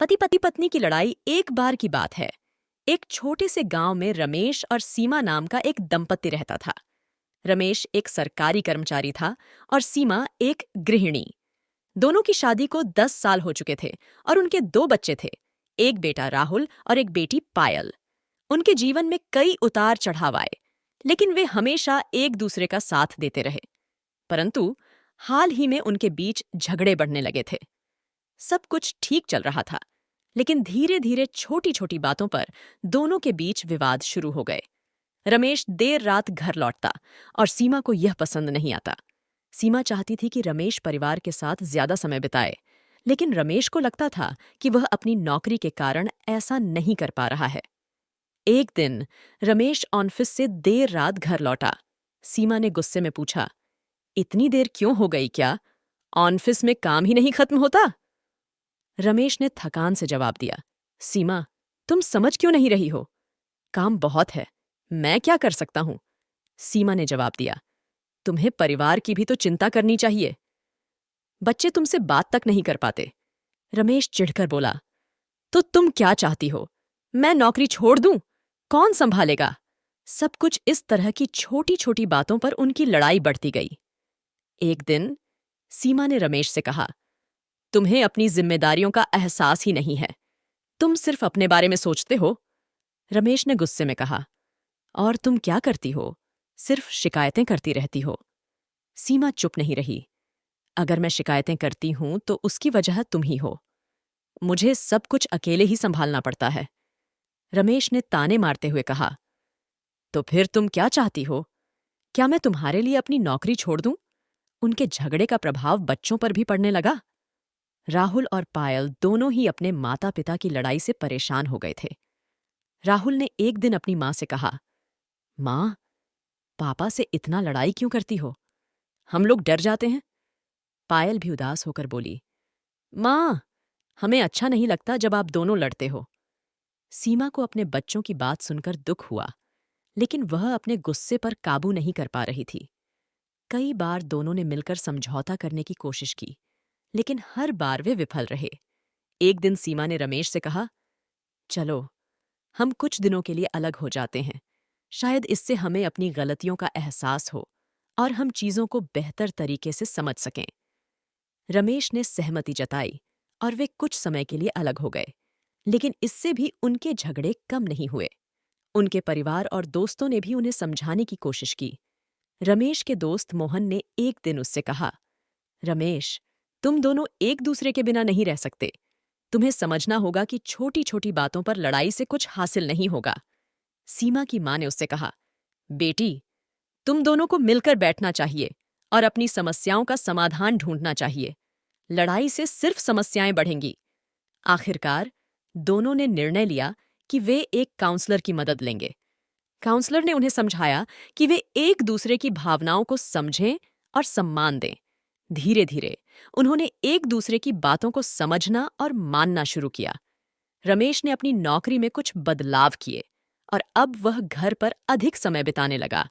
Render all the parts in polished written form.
पति पति पत्नी की लड़ाई एक बार की बात है। एक छोटे से गांव में रमेश और सीमा नाम का एक दंपति रहता था। रमेश एक सरकारी कर्मचारी था और सीमा एक गृहिणी। दोनों की शादी को 10 साल हो चुके थे और उनके 2 बच्चे थे, एक बेटा राहुल और एक बेटी पायल। उनके जीवन में कई उतार चढ़ाव आए, लेकिन वे हमेशा एक दूसरे का साथ देते रहे। परंतु हाल ही में उनके बीच झगड़े बढ़ने लगे थे। सब कुछ ठीक चल रहा था, लेकिन धीरे धीरे छोटी छोटी बातों पर दोनों के बीच विवाद शुरू हो गए। रमेश देर रात घर लौटता और सीमा को यह पसंद नहीं आता। सीमा चाहती थी कि रमेश परिवार के साथ ज्यादा समय बिताए, लेकिन रमेश को लगता था कि वह अपनी नौकरी के कारण ऐसा नहीं कर पा रहा है। एक दिन रमेश ऑफिस से देर रात घर लौटा। सीमा ने गुस्से में पूछा, इतनी देर क्यों हो गई क्या? ऑफिस में काम ही नहीं खत्म होता? रमेश ने थकान से जवाब दिया, सीमा, तुम समझ क्यों नहीं रही हो? काम बहुत है, मैं क्या कर सकता हूं? सीमा ने जवाब दिया, तुम्हें परिवार की भी तो चिंता करनी चाहिए। बच्चे तुमसे बात तक नहीं कर पाते। रमेश चिढ़कर बोला, तो तुम क्या चाहती हो? मैं नौकरी छोड़ दूं? कौन संभालेगा? सब कुछ इस तरह की छोटी छोटी बातों पर उनकी लड़ाई बढ़ती गई। एक दिन सीमा ने रमेश से कहा, तुम्हें अपनी जिम्मेदारियों का एहसास ही नहीं है। तुम सिर्फ अपने बारे में सोचते हो। रमेश ने गुस्से में कहा, और तुम क्या करती हो? सिर्फ शिकायतें करती रहती हो। सीमा चुप नहीं रही। अगर मैं शिकायतें करती हूं तो उसकी वजह तुम ही हो। मुझे सब कुछ अकेले ही संभालना पड़ता है। रमेश ने ताने मारते हुए कहा, तो फिर तुम क्या चाहती हो? क्या मैं तुम्हारे लिए अपनी नौकरी छोड़ दूं? उनके झगड़े का प्रभाव बच्चों पर भी पड़ने लगा। राहुल और पायल दोनों ही अपने माता पिता की लड़ाई से परेशान हो गए थे। राहुल ने एक दिन अपनी मां से कहा, मां, पापा से इतना लड़ाई क्यों करती हो? हम लोग डर जाते हैं। पायल भी उदास होकर बोली, मां, हमें अच्छा नहीं लगता जब आप दोनों लड़ते हो। सीमा को अपने बच्चों की बात सुनकर दुख हुआ, लेकिन वह अपने गुस्से पर काबू नहीं कर पा रही थी। कई बार दोनों ने मिलकर समझौता करने की कोशिश की, लेकिन हर बार वे विफल रहे। एक दिन सीमा ने रमेश से कहा, चलो, हम कुछ दिनों के लिए अलग हो जाते हैं। शायद इससे हमें अपनी गलतियों का एहसास हो और हम चीजों को बेहतर तरीके से समझ सकें। रमेश ने सहमति जताई और वे कुछ समय के लिए अलग हो गए, लेकिन इससे भी उनके झगड़े कम नहीं हुए। उनके परिवार और दोस्तों ने भी उन्हें समझाने की कोशिश की। रमेश के दोस्त मोहन ने एक दिन उससे कहा, रमेश, तुम दोनों एक दूसरे के बिना नहीं रह सकते। तुम्हें समझना होगा कि छोटी छोटी बातों पर लड़ाई से कुछ हासिल नहीं होगा। सीमा की मां ने उससे कहा, बेटी, तुम दोनों को मिलकर बैठना चाहिए और अपनी समस्याओं का समाधान ढूंढना चाहिए। लड़ाई से सिर्फ समस्याएं बढ़ेंगी। आखिरकार दोनों ने निर्णय लिया कि वे एक काउंसलर की मदद लेंगे। काउंसलर ने उन्हें समझाया कि वे एक दूसरे की भावनाओं को समझें और सम्मान दें। धीरे धीरे उन्होंने एक दूसरे की बातों को समझना और मानना शुरू किया। रमेश ने अपनी नौकरी में कुछ बदलाव किए और अब वह घर पर अधिक समय बिताने लगा।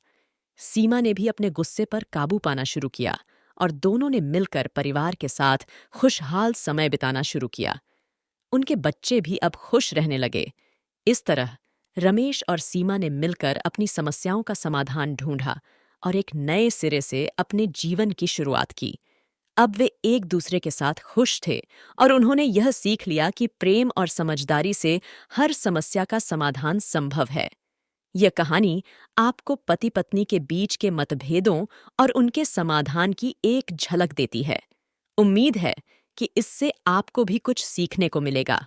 सीमा ने भी अपने गुस्से पर काबू पाना शुरू किया और दोनों ने मिलकर परिवार के साथ खुशहाल समय बिताना शुरू किया। उनके बच्चे भी अब खुश रहने लगे। इस तरह रमेश और सीमा ने मिलकर अपनी समस्याओं का समाधान ढूंढा और एक नए सिरे से अपने जीवन की शुरुआत की। अब वे एक दूसरे के साथ खुश थे और उन्होंने यह सीख लिया कि प्रेम और समझदारी से हर समस्या का समाधान संभव है। यह कहानी आपको पति पत्नी के बीच के मतभेदों और उनके समाधान की एक झलक देती है। उम्मीद है कि इससे आपको भी कुछ सीखने को मिलेगा।